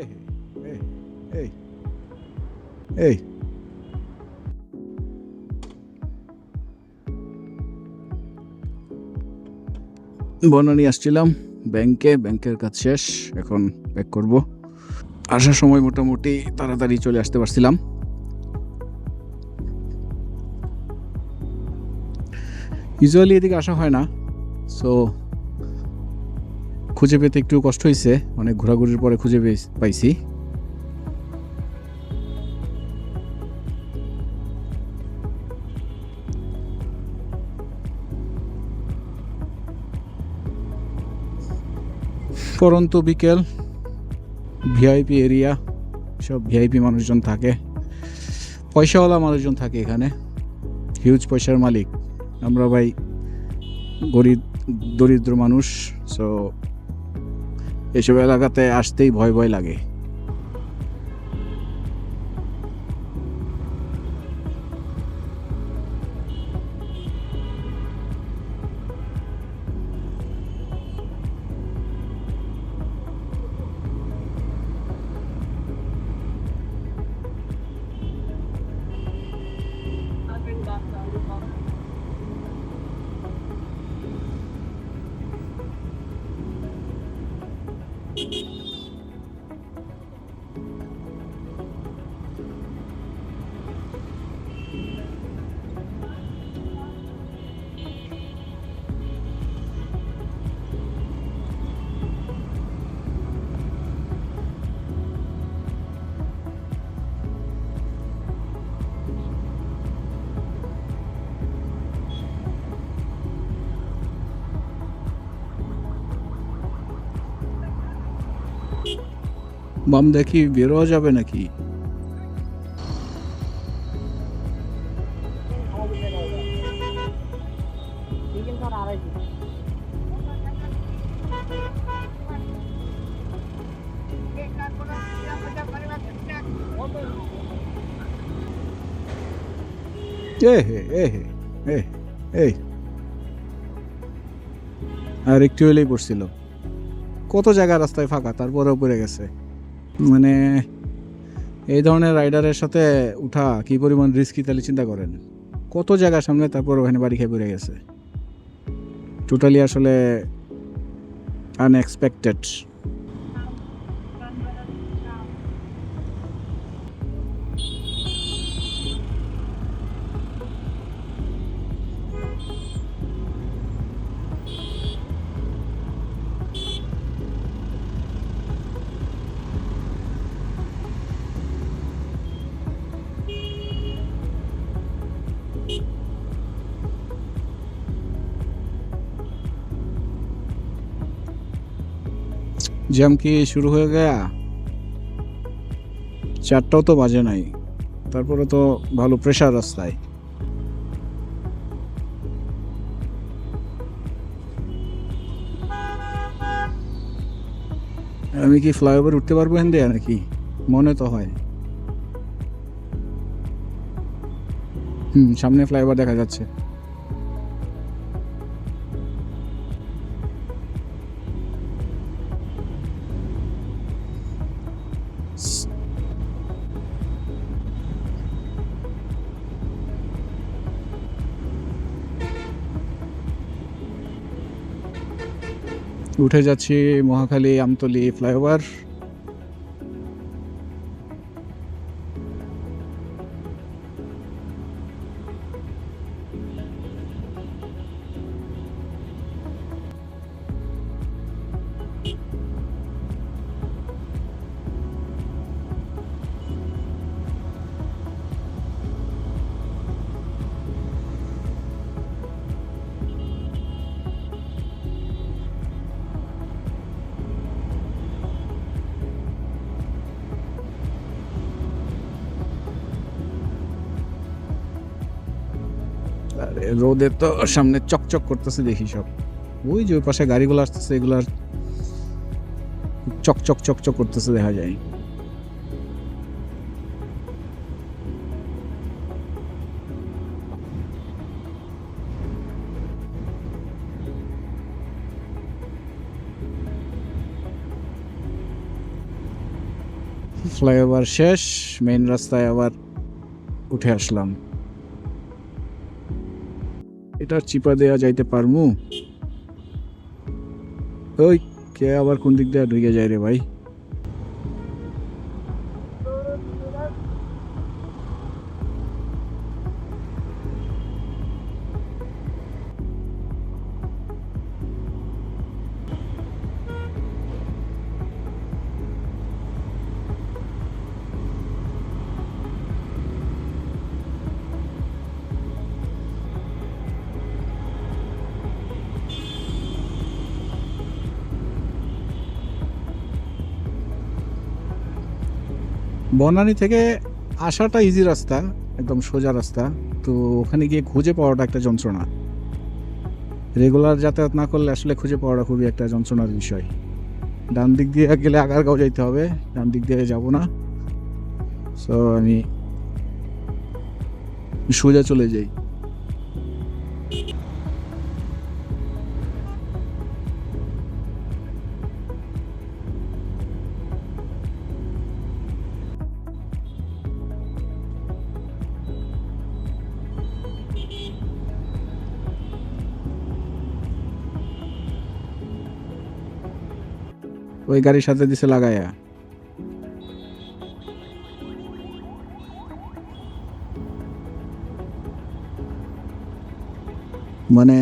এই এই এই এই বনানী আসছিলাম ব্যাংকের কাজ শেষ, এখন ব্যাক করব। আসার সময় মোটামুটি তাড়াতাড়ি চলে আসতে পারছিলাম। ইউজুয়ালি এদিকে আসা হয় না, সো খুঁজে পেতে একটু কষ্ট হয়েছে, অনেক ঘোরাঘুরির পরে খুঁজে পাইছি। পরন্ত বিকেল, ভিআইপি এরিয়া, সব ভিআইপি মানুষজন থাকে, পয়সাওয়ালা মানুষজন থাকে এখানে, হিউজ পয়সার মালিক। আমরা ভাই গরিব দরিদ্র মানুষ, সো এসব এলাকাতে আসতেই ভয় ভয় লাগে। বাম দেখি বেরোয়া যাবে নাকি? এই আর একটু হলেই পড়ছিল। কত জায়গা রাস্তায় ফাঁকা, তারপরেও পড়ে গেছে। মানে এই ধরনের রাইডারের সাথে উঠা কি পরিমাণ রিস্কি, তাহলে চিন্তা করেন। কত জায়গা সামনে, তারপর ওখানে বাড়ি খেয়ে পড়ে গেছে। টোটালি আসলে আনএক্সপেক্টেড। জ্যাম কি শুরু হয়ে গেয়া? 4টাও তো বাজে নাই, তারপরে তো ভালো প্রেশার রাস্তায়। আমি কি ফ্লাইওভার উঠতে পারবো এখান দিয়ে নাকি? মনে তো হয়। সামনে ফ্লাইওভার দেখা যাচ্ছে। উঠে যাচ্ছি মহাখালী আমতলী ফ্লাইওভার। রোদে তো সামনে চকচক করতেছে দেখি সব। ওই যে ওই পাশে গাড়িগুলো আসতেছে, এগুলার চকচক চকচক করতেছে দেখা যায়। ফ্লাইওভার শেষ, মেইন রাস্তায় আবার উঠে আসলাম। এটা চিপা দেয়া যাইতে পারমু? ওই কে আবার কোন দিক দিয়ে ঢুকে যায় রে ভাই? বনানী থেকে আসাটা ইজি রাস্তা, একদম সোজা রাস্তা। তো ওখানে গিয়ে খুঁজে পাওয়াটা একটা যন্ত্রণা। রেগুলার যাতায়াত না করলে আসলে খুঁজে পাওয়াটা খুবই একটা যন্ত্রণার বিষয়। ডান দিক দিয়ে গেলে আগারগাঁও যাইতে হবে, ডান দিক দিয়ে যাব না। সো আমি সোজা চলে যাই। ওই গাড়ির সাথে দিছে লাগায়া। মানে